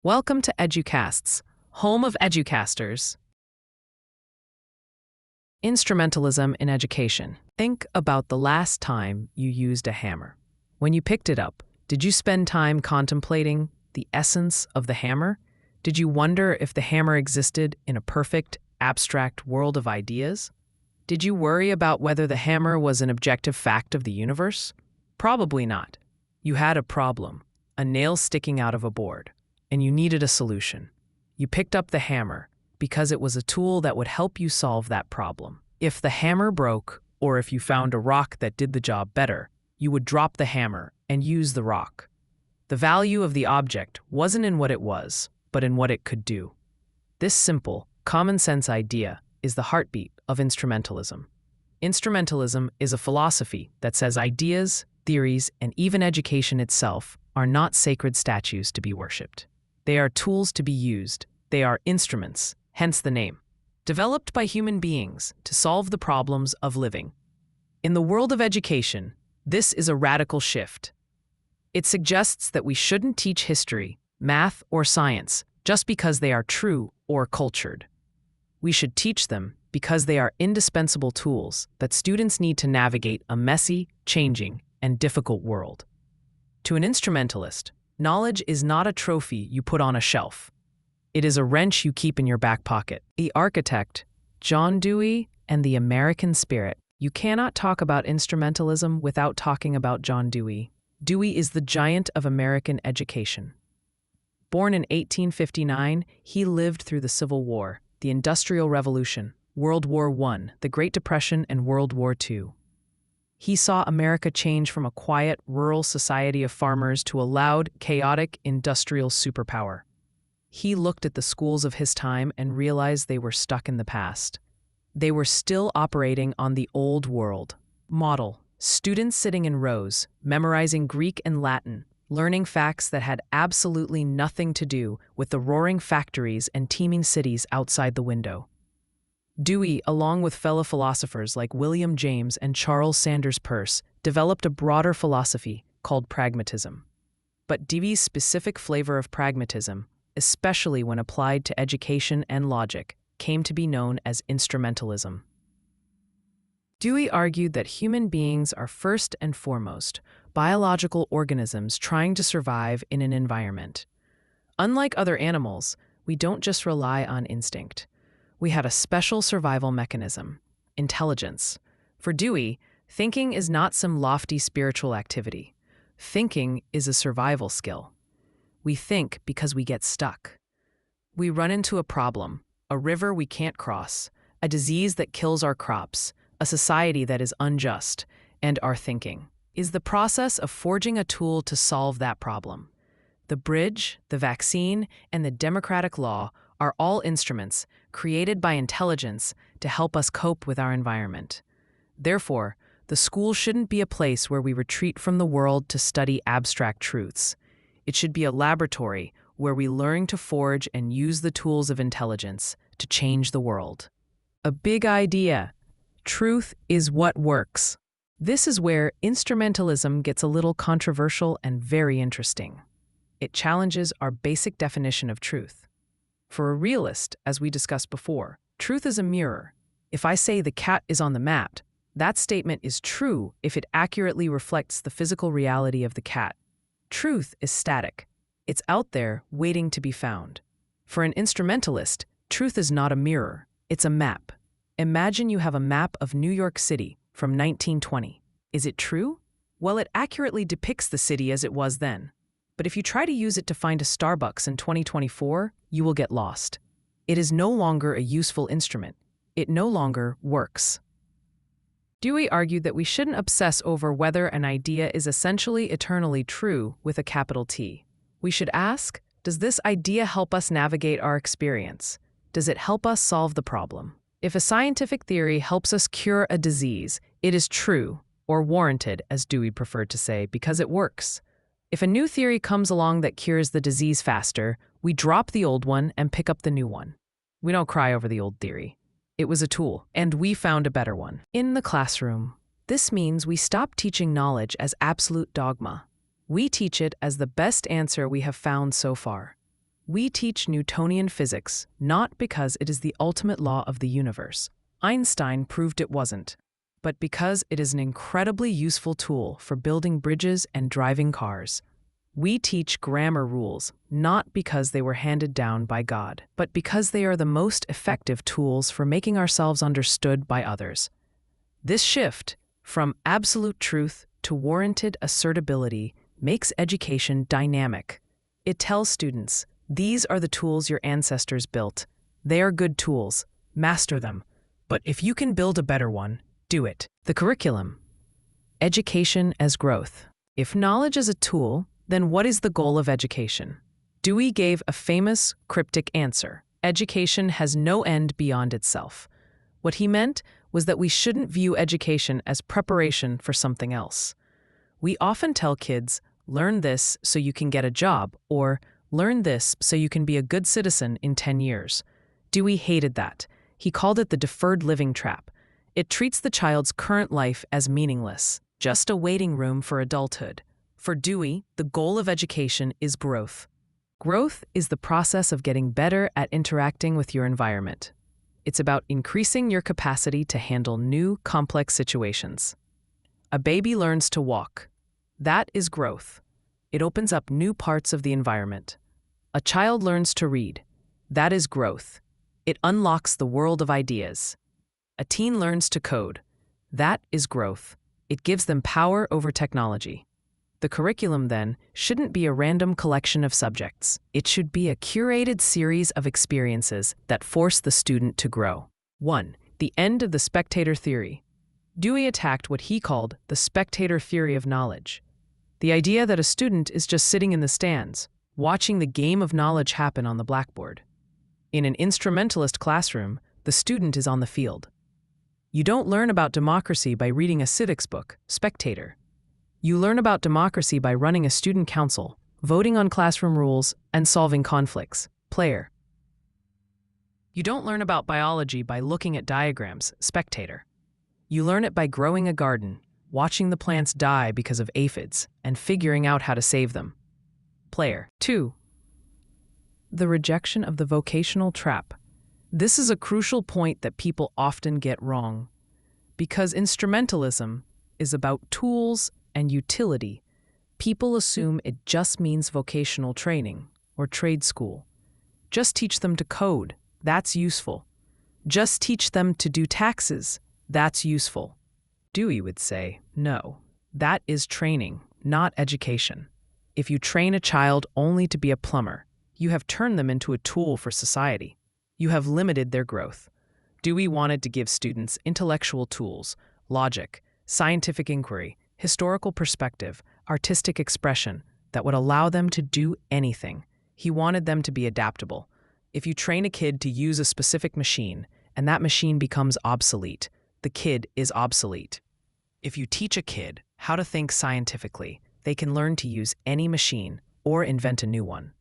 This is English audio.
Welcome to EduCasts, home of EduCasters. Instrumentalism in education. Think about the last time you used a hammer. When you picked it up, did you spend time contemplating the essence of the hammer? Did you wonder if the hammer existed in a perfect, abstract world of ideas? Did you worry about whether the hammer was an objective fact of the universe? Probably not. You had a problem, a nail sticking out of a board, and you needed a solution. You picked up the hammer because it was a tool that would help you solve that problem. If the hammer broke, or if you found a rock that did the job better, you would drop the hammer and use the rock. The value of the object wasn't in what it was, but in what it could do. This simple, common-sense idea is the heartbeat of instrumentalism. Instrumentalism is a philosophy that says ideas, theories, and even education itself are not sacred statues to be worshipped. They are tools to be used. They are instruments, hence the name, developed by human beings to solve the problems of living. In the world of education, this is a radical shift. It suggests that we shouldn't teach history, math, or science just because they are true or cultured. We should teach them because they are indispensable tools that students need to navigate a messy, changing, and difficult world. To an instrumentalist, knowledge is not a trophy you put on a shelf. It is a wrench you keep in your back pocket. The architect, John Dewey, and the American spirit. You cannot talk about instrumentalism without talking about John Dewey. Dewey is the giant of American education. Born in 1859, he lived through the Civil War, the Industrial Revolution, World War I, the Great Depression, and World War II. He saw America change from a quiet, rural society of farmers to a loud, chaotic, industrial superpower. He looked at the schools of his time and realized they were stuck in the past. They were still operating on the old world model. Students sitting in rows, memorizing Greek and Latin, learning facts that had absolutely nothing to do with the roaring factories and teeming cities outside the window. Dewey, along with fellow philosophers like William James and Charles Sanders Peirce, developed a broader philosophy called pragmatism. But Dewey's specific flavor of pragmatism, especially when applied to education and logic, came to be known as instrumentalism. Dewey argued that human beings are first and foremost biological organisms trying to survive in an environment. Unlike other animals, we don't just rely on instinct. We had a special survival mechanism, intelligence. For Dewey, thinking is not some lofty spiritual activity. Thinking is a survival skill. We think because we get stuck. We run into a problem, a river we can't cross, a disease that kills our crops, a society that is unjust, and our thinking is the process of forging a tool to solve that problem. The bridge, the vaccine, and the democratic law are all instruments created by intelligence to help us cope with our environment. Therefore, the school shouldn't be a place where we retreat from the world to study abstract truths. It should be a laboratory where we learn to forge and use the tools of intelligence to change the world. A big idea. Truth is what works. This is where instrumentalism gets a little controversial and very interesting. It challenges our basic definition of truth. For a realist, as we discussed before, truth is a mirror. If I say the cat is on the mat, that statement is true if it accurately reflects the physical reality of the cat. Truth is static. It's out there waiting to be found. For an instrumentalist, truth is not a mirror, it's a map. Imagine you have a map of New York City from 1920. Is it true? Well, it accurately depicts the city as it was then. But if you try to use it to find a Starbucks in 2024, you will get lost. It is no longer a useful instrument. It no longer works. Dewey argued that we shouldn't obsess over whether an idea is essentially eternally true with a capital T. We should ask, does this idea help us navigate our experience? Does it help us solve the problem? If a scientific theory helps us cure a disease, it is true, or warranted, as Dewey preferred to say, because it works. If a new theory comes along that cures the disease faster, we drop the old one and pick up the new one. We don't cry over the old theory. It was a tool, and we found a better one. In the classroom, this means we stop teaching knowledge as absolute dogma. We teach it as the best answer we have found so far. We teach Newtonian physics not because it is the ultimate law of the universe. Einstein proved it wasn't, but because it is an incredibly useful tool for building bridges and driving cars. We teach grammar rules not because they were handed down by God, but because they are the most effective tools for making ourselves understood by others. This shift from absolute truth to warranted assertability makes education dynamic. It tells students, these are the tools your ancestors built. They are good tools. Master them. But if you can build a better one, do it. The curriculum. Education as growth. If knowledge is a tool, then what is the goal of education? Dewey gave a famous, cryptic answer. Education has no end beyond itself. What he meant was that we shouldn't view education as preparation for something else. We often tell kids, learn this so you can get a job, or learn this so you can be a good citizen in 10 years. Dewey hated that. He called it the deferred living trap. It treats the child's current life as meaningless, just a waiting room for adulthood. For Dewey, the goal of education is growth. Growth is the process of getting better at interacting with your environment. It's about increasing your capacity to handle new, complex situations. A baby learns to walk. That is growth. It opens up new parts of the environment. A child learns to read. That is growth. It unlocks the world of ideas. A teen learns to code. That is growth. It gives them power over technology. The curriculum, then, shouldn't be a random collection of subjects. It should be a curated series of experiences that force the student to grow. 1. The end of the spectator theory. Dewey attacked what he called the spectator theory of knowledge. The idea that a student is just sitting in the stands, watching the game of knowledge happen on the blackboard. In an instrumentalist classroom, the student is on the field. You don't learn about democracy by reading a civics book, spectator. You learn about democracy by running a student council, voting on classroom rules, and solving conflicts, player. You don't learn about biology by looking at diagrams, spectator. You learn it by growing a garden, watching the plants die because of aphids, and figuring out how to save them, player. 2. The rejection of the vocational trap. This is a crucial point that people often get wrong. Because instrumentalism is about tools and utility, people assume it just means vocational training or trade school. Just teach them to code, that's useful. Just teach them to do taxes, that's useful. Dewey would say, no, that is training, not education. If you train a child only to be a plumber, you have turned them into a tool for society. You have limited their growth. Dewey wanted to give students intellectual tools, logic, scientific inquiry, historical perspective, artistic expression that would allow them to do anything. He wanted them to be adaptable. If you train a kid to use a specific machine and that machine becomes obsolete, the kid is obsolete. If you teach a kid how to think scientifically, they can learn to use any machine or invent a new one.